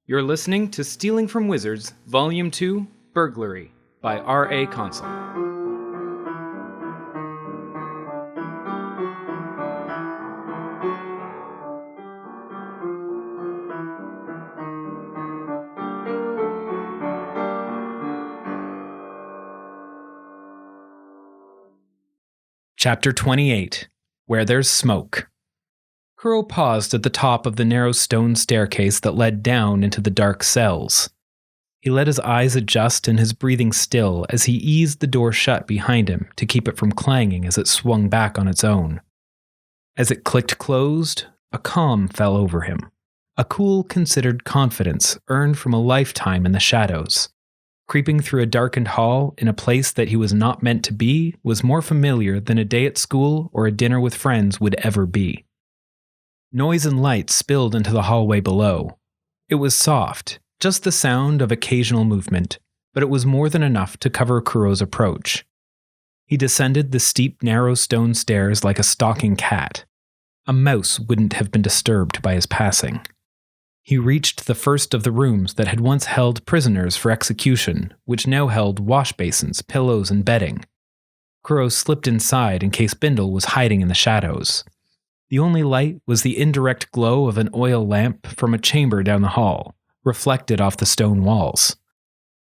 You're listening to Stealing from Wizards, Volume 2, Burglary, by R.A. Consul. Chapter 28, Where There's Smoke. Kuro paused at the top of the narrow stone staircase that led down into the dark cells. He let his eyes adjust and his breathing still as he eased the door shut behind him to keep it from clanging as it swung back on its own. As it clicked closed, a calm fell over him. A cool, considered confidence earned from a lifetime in the shadows. Creeping through a darkened hall in a place that he was not meant to be was more familiar than a day at school or a dinner with friends would ever be. Noise and light spilled into the hallway below. It was soft, just the sound of occasional movement, but it was more than enough to cover Kuro's approach. He descended the steep, narrow stone stairs like a stalking cat. A mouse wouldn't have been disturbed by his passing. He reached the first of the rooms that had once held prisoners for execution, which now held wash basins, pillows, and bedding. Kuro slipped inside in case Bindle was hiding in the shadows. The only light was the indirect glow of an oil lamp from a chamber down the hall, reflected off the stone walls.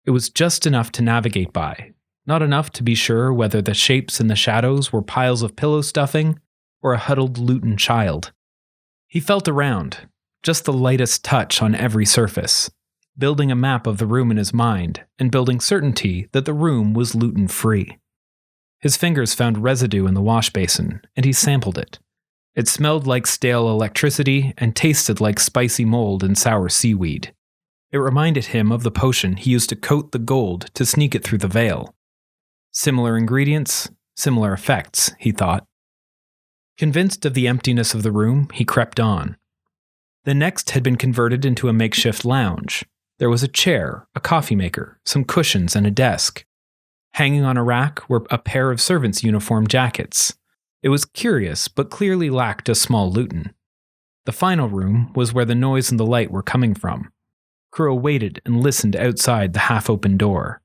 It was just enough to navigate by, not enough to be sure whether the shapes in the shadows were piles of pillow stuffing or a huddled Luton child. He felt around, just the lightest touch on every surface, building a map of the room in his mind and building certainty that the room was Luton-free. His fingers found residue in the wash basin, and he sampled it. It smelled like stale electricity and tasted like spicy mold and sour seaweed. It reminded him of the potion he used to coat the gold to sneak it through the veil. Similar ingredients, similar effects, he thought. Convinced of the emptiness of the room, he crept on. The next had been converted into a makeshift lounge. There was a chair, a coffee maker, some cushions, and a desk. Hanging on a rack were a pair of servants' uniform jackets. It was curious, but clearly lacked a small Luton. The final room was where the noise and the light were coming from. Kuro waited and listened outside the half-open door.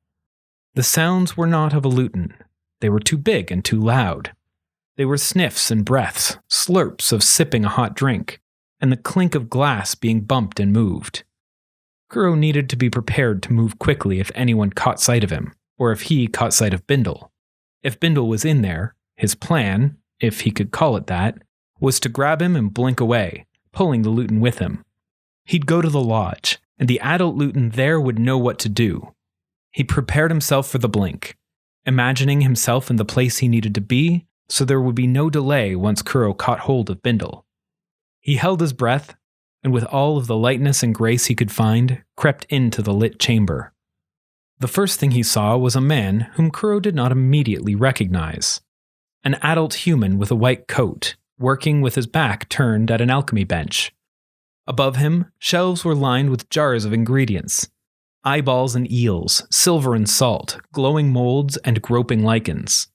The sounds were not of a Luton. They were too big and too loud. They were sniffs and breaths, slurps of sipping a hot drink, and the clink of glass being bumped and moved. Kuro needed to be prepared to move quickly if anyone caught sight of him, or if he caught sight of Bindle. If Bindle was in there, his plan, if he could call it that, was to grab him and blink away, pulling the Luton with him. He'd go to the lodge, and the adult Luton there would know what to do. He prepared himself for the blink, imagining himself in the place he needed to be, so there would be no delay once Kuro caught hold of Bindle. He held his breath, and with all of the lightness and grace he could find, crept into the lit chamber. The first thing he saw was a man whom Kuro did not immediately recognize. An adult human with a white coat, working with his back turned at an alchemy bench. Above him, shelves were lined with jars of ingredients. Eyeballs and eels, silver and salt, glowing molds and groping lichens.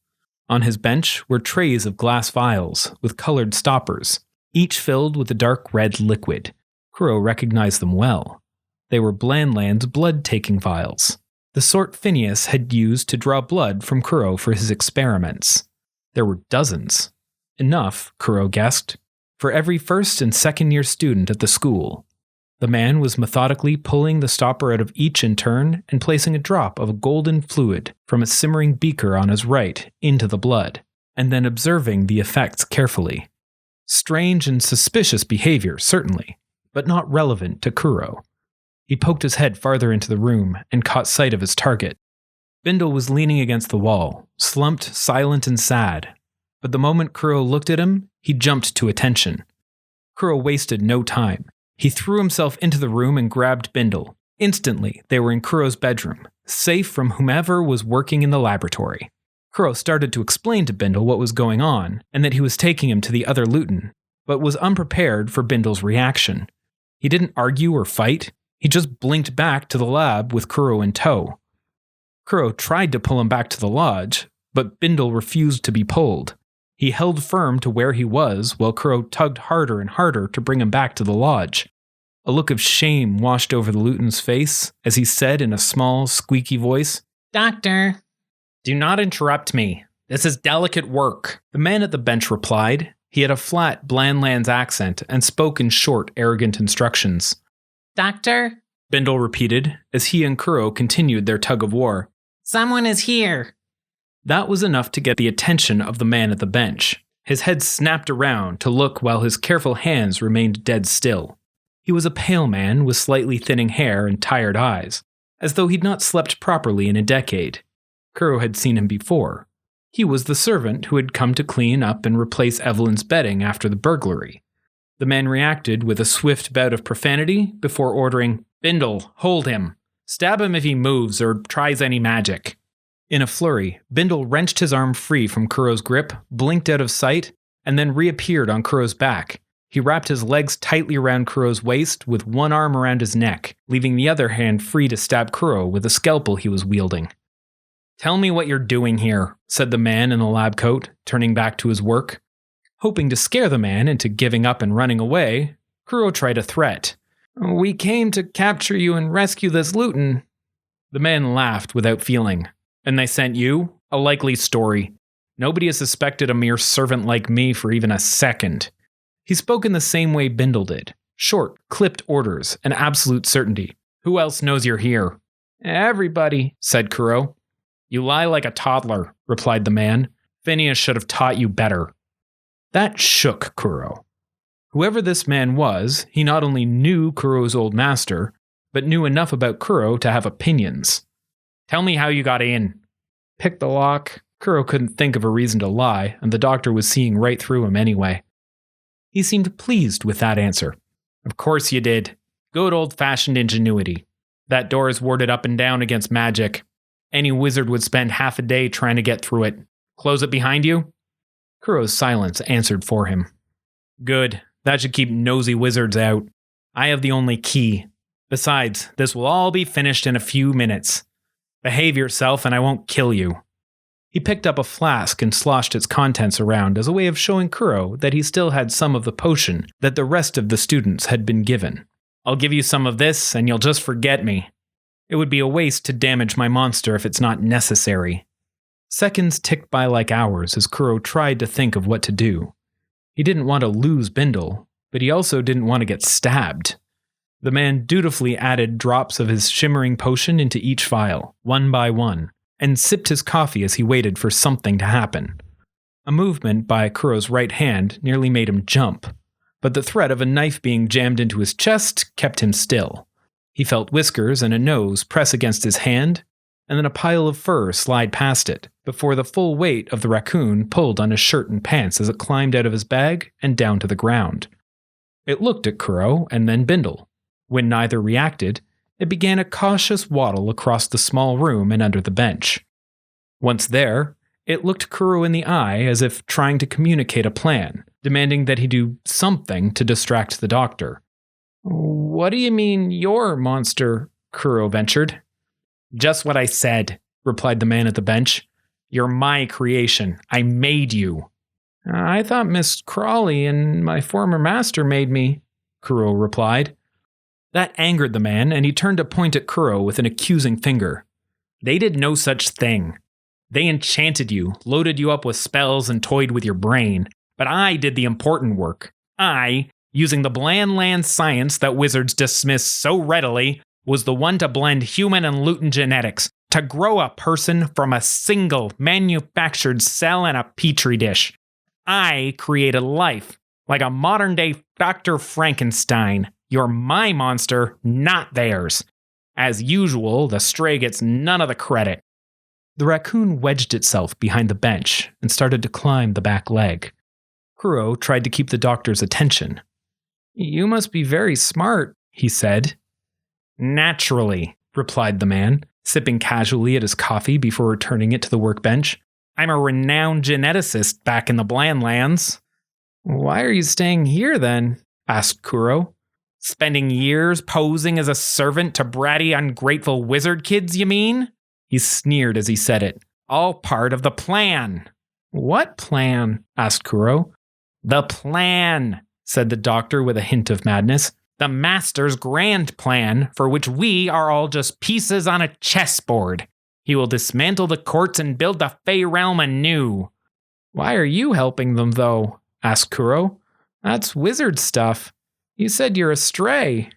On his bench were trays of glass vials with colored stoppers, each filled with a dark red liquid. Kuro recognized them well. They were Blandland's blood-taking vials, the sort Phineas had used to draw blood from Kuro for his experiments. There were dozens. Enough, Kuro guessed, for every first and second-year student at the school. The man was methodically pulling the stopper out of each in turn and placing a drop of a golden fluid from a simmering beaker on his right into the blood, and then observing the effects carefully. Strange and suspicious behavior, certainly, but not relevant to Kuro. He poked his head farther into the room and caught sight of his target. Bindle was leaning against the wall, slumped, silent and sad. But the moment Kuro looked at him, he jumped to attention. Kuro wasted no time. He threw himself into the room and grabbed Bindle. Instantly, they were in Kuro's bedroom, safe from whomever was working in the laboratory. Kuro started to explain to Bindle what was going on, and that he was taking him to the other Luton, but was unprepared for Bindle's reaction. He didn't argue or fight. He just blinked back to the lab with Kuro in tow. Kuro tried to pull him back to the lodge, but Bindle refused to be pulled. He held firm to where he was while Kuro tugged harder and harder to bring him back to the lodge. A look of shame washed over the Luton's face as he said in a small, squeaky voice, "Doctor." "Do not interrupt me. This is delicate work," the man at the bench replied. He had a flat, Blandlands accent and spoke in short, arrogant instructions. "Doctor?" Bindle repeated as he and Kuro continued their tug of war. "Someone is here." That was enough to get the attention of the man at the bench. His head snapped around to look while his careful hands remained dead still. He was a pale man with slightly thinning hair and tired eyes, as though he'd not slept properly in a decade. Kuro had seen him before. He was the servant who had come to clean up and replace Evelyn's bedding after the burglary. The man reacted with a swift bout of profanity before ordering, "Bindle, hold him. Stab him if he moves or tries any magic." In a flurry, Bindle wrenched his arm free from Kuro's grip, blinked out of sight, and then reappeared on Kuro's back. He wrapped his legs tightly around Kuro's waist with one arm around his neck, leaving the other hand free to stab Kuro with a scalpel he was wielding. "Tell me what you're doing here," said the man in the lab coat, turning back to his work. Hoping to scare the man into giving up and running away, Kuro tried a threat. "We came to capture you and rescue this Luton." The man laughed without feeling. "And they sent you? A likely story. Nobody has suspected a mere servant like me for even a second." He spoke in the same way Bindle did. Short, clipped orders and absolute certainty. "Who else knows you're here?" "Everybody," said Kuro. "You lie like a toddler," replied the man. "Phineas should have taught you better." That shook Kuro. Whoever this man was, he not only knew Kuro's old master, but knew enough about Kuro to have opinions. "Tell me how you got in." "Pick the lock." Kuro couldn't think of a reason to lie, and the doctor was seeing right through him anyway. He seemed pleased with that answer. "Of course you did. Good old-fashioned ingenuity. That door is warded up and down against magic. Any wizard would spend half a day trying to get through it. Close it behind you?" Kuro's silence answered for him. "Good. That should keep nosy wizards out. I have the only key. Besides, this will all be finished in a few minutes. Behave yourself and I won't kill you." He picked up a flask and sloshed its contents around as a way of showing Kuro that he still had some of the potion that the rest of the students had been given. "I'll give you some of this and you'll just forget me. It would be a waste to damage my monster if it's not necessary." Seconds ticked by like hours as Kuro tried to think of what to do. He didn't want to lose Bindle, but he also didn't want to get stabbed. The man dutifully added drops of his shimmering potion into each vial, one by one, and sipped his coffee as he waited for something to happen. A movement by Kuro's right hand nearly made him jump, but the threat of a knife being jammed into his chest kept him still. He felt whiskers and a nose press against his hand, and then a pile of fur slide past it, before the full weight of the raccoon pulled on his shirt and pants as it climbed out of his bag and down to the ground. It looked at Kuro and then Bindle. When neither reacted, it began a cautious waddle across the small room and under the bench. Once there, it looked Kuro in the eye as if trying to communicate a plan, demanding that he do something to distract the doctor. "What do you mean, your monster?" Kuro ventured. "Just what I said," replied the man at the bench. "You're my creation. I made you." "I thought Miss Crawley and my former master made me," Kuro replied. That angered the man, and he turned to point at Kuro with an accusing finger. "They did no such thing. They enchanted you, loaded you up with spells, and toyed with your brain. But I did the important work. I, using the Blandlands science that wizards dismiss so readily, was the one to blend human and Luton genetics, to grow a person from a single manufactured cell in a petri dish. I created life, like a modern-day Dr. Frankenstein. You're my monster, not theirs. As usual, the stray gets none of the credit." The raccoon wedged itself behind the bench and started to climb the back leg. Kuro tried to keep the doctor's attention. "You must be very smart," he said. "Naturally," replied the man, sipping casually at his coffee before returning it to the workbench. "I'm a renowned geneticist back in the Blandlands." "Why are you staying here then?" asked Kuro. "Spending years posing as a servant to bratty, ungrateful wizard kids, you mean?" He sneered as he said it. "All part of the plan." "What plan?" asked Kuro. "The plan," said the doctor with a hint of madness. The Master's grand plan, for which we are all just pieces on a chessboard. He will dismantle the courts and build the Fey realm anew. Why are you helping them, though? Asked Kuro. That's wizard stuff. You said you're a stray.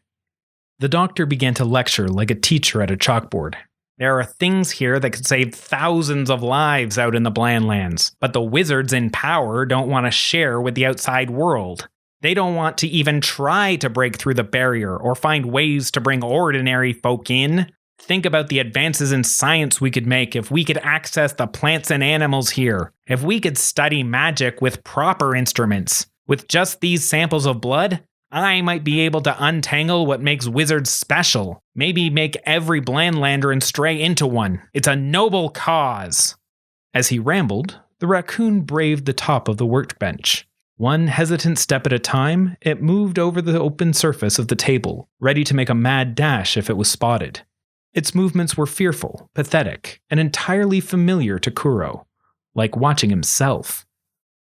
The doctor began to lecture like a teacher at a chalkboard. There are things here that could save thousands of lives out in the Blandlands, but the wizards in power don't want to share with the outside world. They don't want to even try to break through the barrier or find ways to bring ordinary folk in. Think about the advances in science we could make if we could access the plants and animals here, if we could study magic with proper instruments. With just these samples of blood, I might be able to untangle what makes wizards special. Maybe make every Blandlander and stray into one. It's a noble cause. As he rambled, the raccoon braved the top of the workbench. One hesitant step at a time, it moved over the open surface of the table, ready to make a mad dash if it was spotted. Its movements were fearful, pathetic, and entirely familiar to Kuro, like watching himself.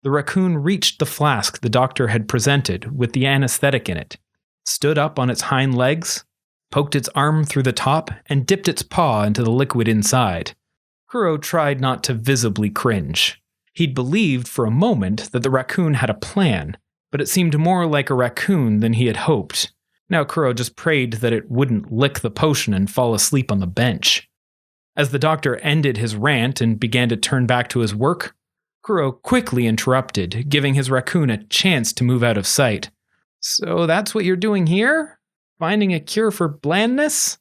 The raccoon reached the flask the doctor had presented with the anesthetic in it, stood up on its hind legs, poked its arm through the top, and dipped its paw into the liquid inside. Kuro tried not to visibly cringe. He'd believed for a moment that the raccoon had a plan, but it seemed more like a raccoon than he had hoped. Now Kuro just prayed that it wouldn't lick the potion and fall asleep on the bench. As the doctor ended his rant and began to turn back to his work, Kuro quickly interrupted, giving his raccoon a chance to move out of sight. So that's what you're doing here? Finding a cure for blandness?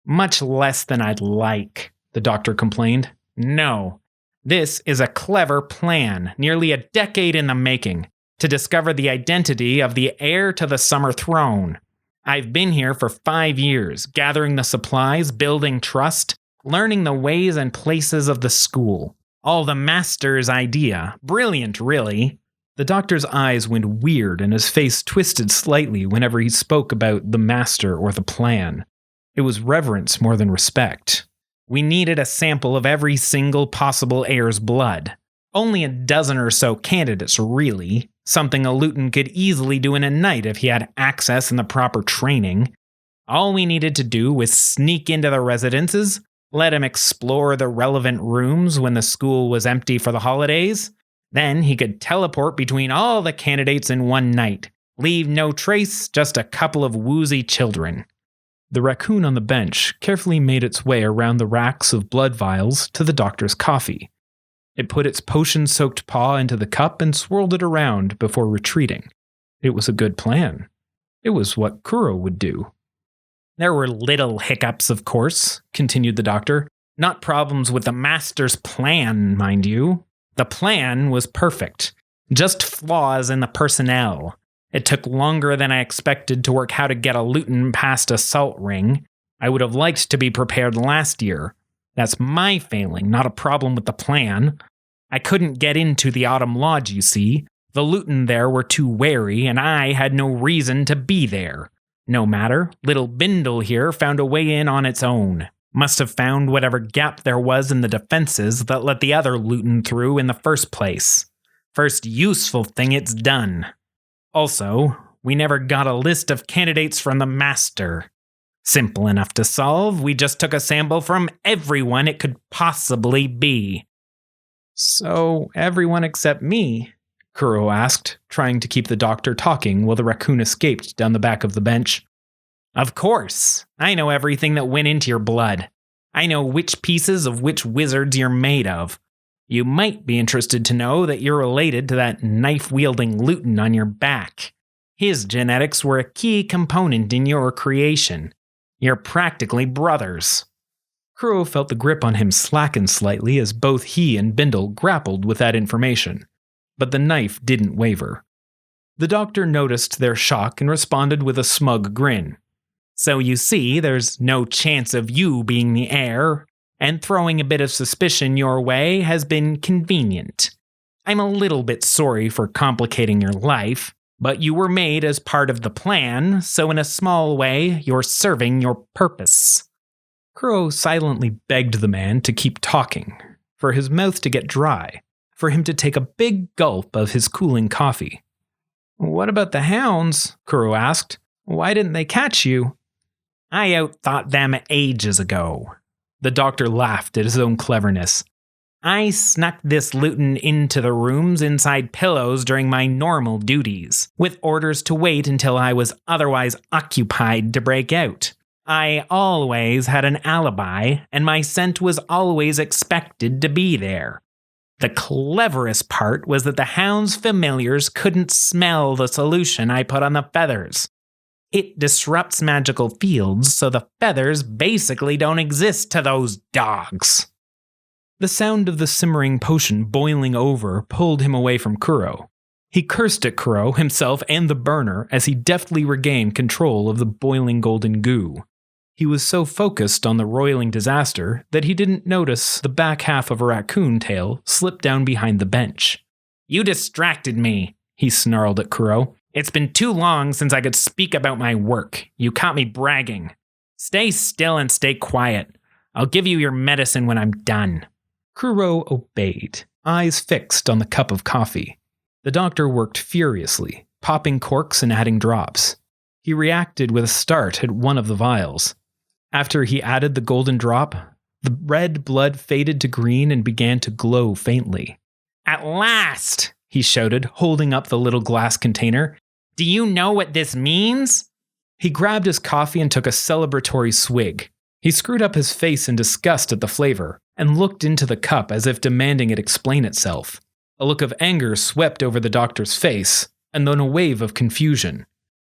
Much less than I'd like, the doctor complained. No. This is a clever plan, nearly a decade in the making, to discover the identity of the heir to the Summer Throne. I've been here for 5 years, gathering the supplies, building trust, learning the ways and places of the school. All the Master's idea. Brilliant, really. The doctor's eyes went weird and his face twisted slightly whenever he spoke about the Master or the plan. It was reverence more than respect. We needed a sample of every single possible heir's blood. Only a dozen or so candidates, really. Something a Luton could easily do in a night if he had access and the proper training. All we needed to do was sneak into the residences, let him explore the relevant rooms when the school was empty for the holidays. Then he could teleport between all the candidates in one night. Leave no trace, just a couple of woozy children. The raccoon on the bench carefully made its way around the racks of blood vials to the doctor's coffee. It put its potion-soaked paw into the cup and swirled it around before retreating. It was a good plan. It was what Kuro would do. There were little hiccups, of course, continued the doctor. Not problems with the Master's plan, mind you. The plan was perfect. Just flaws in the personnel. It took longer than I expected to work how to get a Luton past a salt ring. I would have liked to be prepared last year. That's my failing, not a problem with the plan. I couldn't get into the Autumn Lodge, you see. The Luton there were too wary, and I had no reason to be there. No matter, little Bindle here found a way in on its own. Must have found whatever gap there was in the defenses that let the other Luton through in the first place. First useful thing it's done. Also, we never got a list of candidates from the Master. Simple enough to solve, we just took a sample from everyone it could possibly be. So, everyone except me? Kuro asked, trying to keep the doctor talking while the raccoon escaped down the back of the bench. Of course. I know everything that went into your blood. I know which pieces of which wizards you're made of. You might be interested to know that you're related to that knife-wielding Luton on your back. His genetics were a key component in your creation. You're practically brothers. Kuro felt the grip on him slacken slightly as both he and Bindle grappled with that information. But the knife didn't waver. The doctor noticed their shock and responded with a smug grin. So you see, there's no chance of you being the heir, and throwing a bit of suspicion your way has been convenient. I'm a little bit sorry for complicating your life, but you were made as part of the plan, so in a small way, you're serving your purpose. Kuro silently begged the man to keep talking, for his mouth to get dry, for him to take a big gulp of his cooling coffee. What about the hounds? Kuro asked. Why didn't they catch you? I outthought them ages ago. The doctor laughed at his own cleverness. I snuck this Luton into the rooms inside pillows during my normal duties, with orders to wait until I was otherwise occupied to break out. I always had an alibi, and my scent was always expected to be there. The cleverest part was that the hound's familiars couldn't smell the solution I put on the feathers. It disrupts magical fields, so the feathers basically don't exist to those dogs. The sound of the simmering potion boiling over pulled him away from Kuro. He cursed at Kuro, himself, and the burner as he deftly regained control of the boiling golden goo. He was so focused on the roiling disaster that he didn't notice the back half of a raccoon tail slip down behind the bench. You distracted me, he snarled at Kuro. It's been too long since I could speak about my work. You caught me bragging. Stay still and stay quiet. I'll give you your medicine when I'm done. Kuro obeyed, eyes fixed on the cup of coffee. The doctor worked furiously, popping corks and adding drops. He reacted with a start at one of the vials. After he added the golden drop, the red blood faded to green and began to glow faintly. At last, he shouted, holding up the little glass container. Do you know what this means? He grabbed his coffee and took a celebratory swig. He screwed up his face in disgust at the flavor and looked into the cup as if demanding it explain itself. A look of anger swept over the doctor's face, and then a wave of confusion.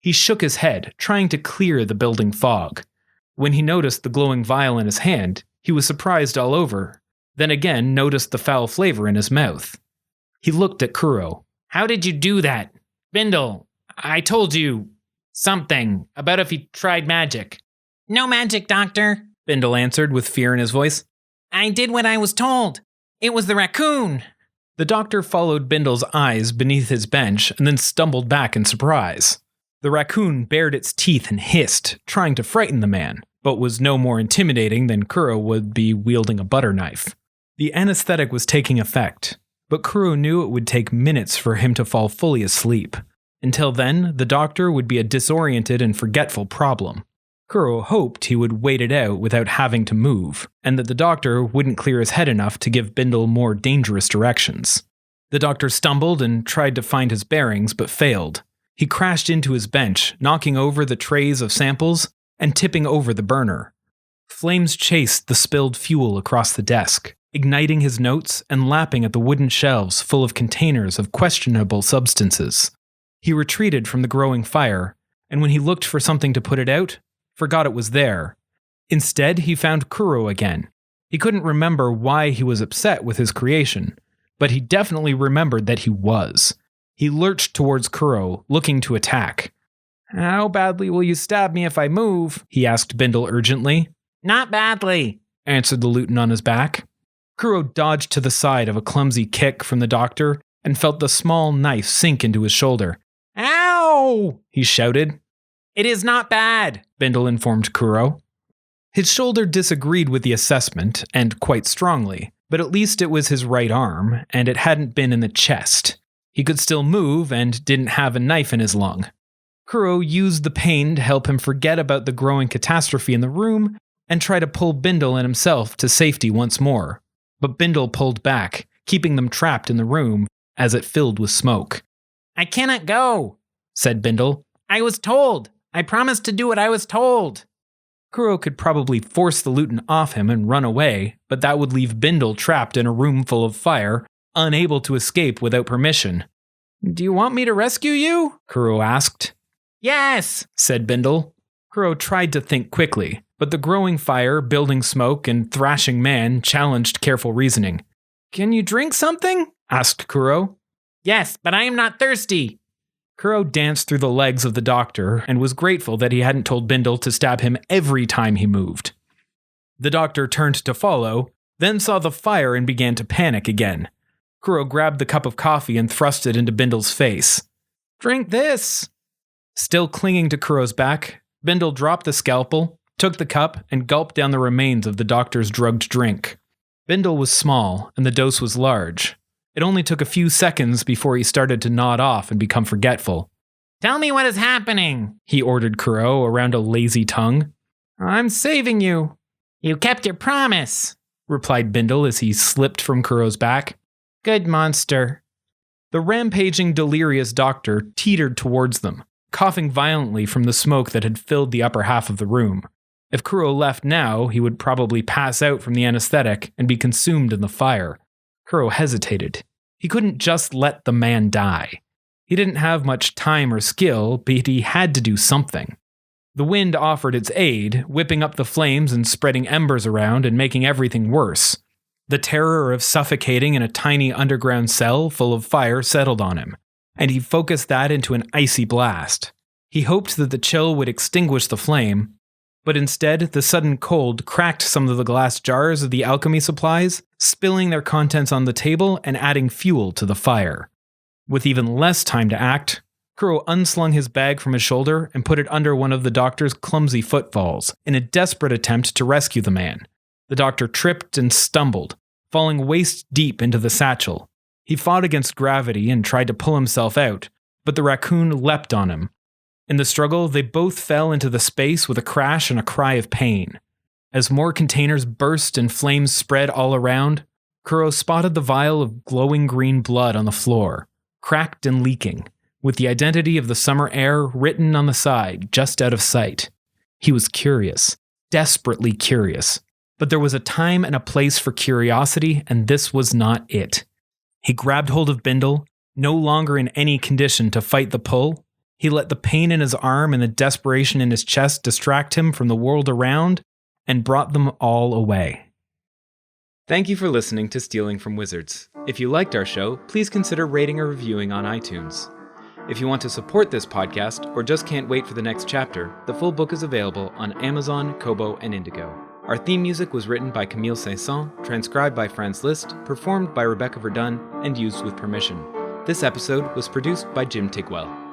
He shook his head, trying to clear the building fog. When he noticed the glowing vial in his hand, he was surprised all over, then again noticed the foul flavor in his mouth. He looked at Kuro. How did you do that? Bindle, I told you something about if he tried magic. No magic, Doctor, Bindle answered with fear in his voice. I did what I was told. It was the raccoon. The doctor followed Bindle's eyes beneath his bench and then stumbled back in surprise. The raccoon bared its teeth and hissed, trying to frighten the man, but was no more intimidating than Kuro would be wielding a butter knife. The anesthetic was taking effect, but Kuro knew it would take minutes for him to fall fully asleep. Until then, the doctor would be a disoriented and forgetful problem. Kuro hoped he would wait it out without having to move, and that the doctor wouldn't clear his head enough to give Bindle more dangerous directions. The doctor stumbled and tried to find his bearings, but failed. He crashed into his bench, knocking over the trays of samples and tipping over the burner. Flames chased the spilled fuel across the desk, igniting his notes and lapping at the wooden shelves full of containers of questionable substances. He retreated from the growing fire, and when he looked for something to put it out, forgot it was there. Instead, he found Kuro again. He couldn't remember why he was upset with his creation, but he definitely remembered that he was. He lurched towards Kuro, looking to attack. How badly will you stab me if I move? He asked Bindle urgently. Not badly, answered the Luton on his back. Kuro dodged to the side of a clumsy kick from the doctor and felt the small knife sink into his shoulder. Ow! He shouted. It is not bad, Bindle informed Kuro. His shoulder disagreed with the assessment, and quite strongly, but at least it was his right arm, and it hadn't been in the chest. He could still move and didn't have a knife in his lung. Kuro used the pain to help him forget about the growing catastrophe in the room and try to pull Bindle and himself to safety once more. But Bindle pulled back, keeping them trapped in the room as it filled with smoke. I cannot go, said Bindle. I was told. I promised to do what I was told. Kuro could probably force the Luton off him and run away, but that would leave Bindle trapped in a room full of fire, unable to escape without permission. Do you want me to rescue you? Kuro asked. Yes, said Bindle. Kuro tried to think quickly, but the growing fire, building smoke, and thrashing man challenged careful reasoning. Can you drink something? Asked Kuro. Yes, but I am not thirsty. Kuro danced through the legs of the doctor and was grateful that he hadn't told Bindle to stab him every time he moved. The doctor turned to follow, then saw the fire and began to panic again. Kuro grabbed the cup of coffee and thrust it into Bindle's face. Drink this! Still clinging to Kuro's back, Bindle dropped the scalpel, took the cup, and gulped down the remains of the doctor's drugged drink. Bindle was small, and the dose was large. It only took a few seconds before he started to nod off and become forgetful. Tell me what is happening, he ordered Kuro around a lazy tongue. I'm saving you. You kept your promise, replied Bindle as he slipped from Kuro's back. Good monster. The rampaging, delirious doctor teetered towards them, coughing violently from the smoke that had filled the upper half of the room. If Kuro left now, he would probably pass out from the anesthetic and be consumed in the fire. Kuro hesitated. He couldn't just let the man die. He didn't have much time or skill, but he had to do something. The wind offered its aid, whipping up the flames and spreading embers around and making everything worse. The terror of suffocating in a tiny underground cell full of fire settled on him, and he focused that into an icy blast. He hoped that the chill would extinguish the flame, but instead the sudden cold cracked some of the glass jars of the alchemy supplies, spilling their contents on the table and adding fuel to the fire. With even less time to act, Kuro unslung his bag from his shoulder and put it under one of the doctor's clumsy footfalls in a desperate attempt to rescue the man. The doctor tripped and stumbled, falling waist deep into the satchel. He fought against gravity and tried to pull himself out, but the raccoon leapt on him. In the struggle, they both fell into the space with a crash and a cry of pain. As more containers burst and flames spread all around, Kuro spotted the vial of glowing green blood on the floor, cracked and leaking, with the identity of the summer air written on the side just out of sight. He was curious, desperately curious. But there was a time and a place for curiosity, and this was not it. He grabbed hold of Bindle, no longer in any condition to fight the pull. He let the pain in his arm and the desperation in his chest distract him from the world around, and brought them all away. Thank you for listening to Stealing from Wizards. If you liked our show, please consider rating or reviewing on iTunes. If you want to support this podcast, or just can't wait for the next chapter, the full book is available on Amazon, Kobo, and Indigo. Our theme music was written by Camille Saint-Saëns, transcribed by Franz Liszt, performed by Rebecca Verdun, and used with permission. This episode was produced by Jim Tigwell.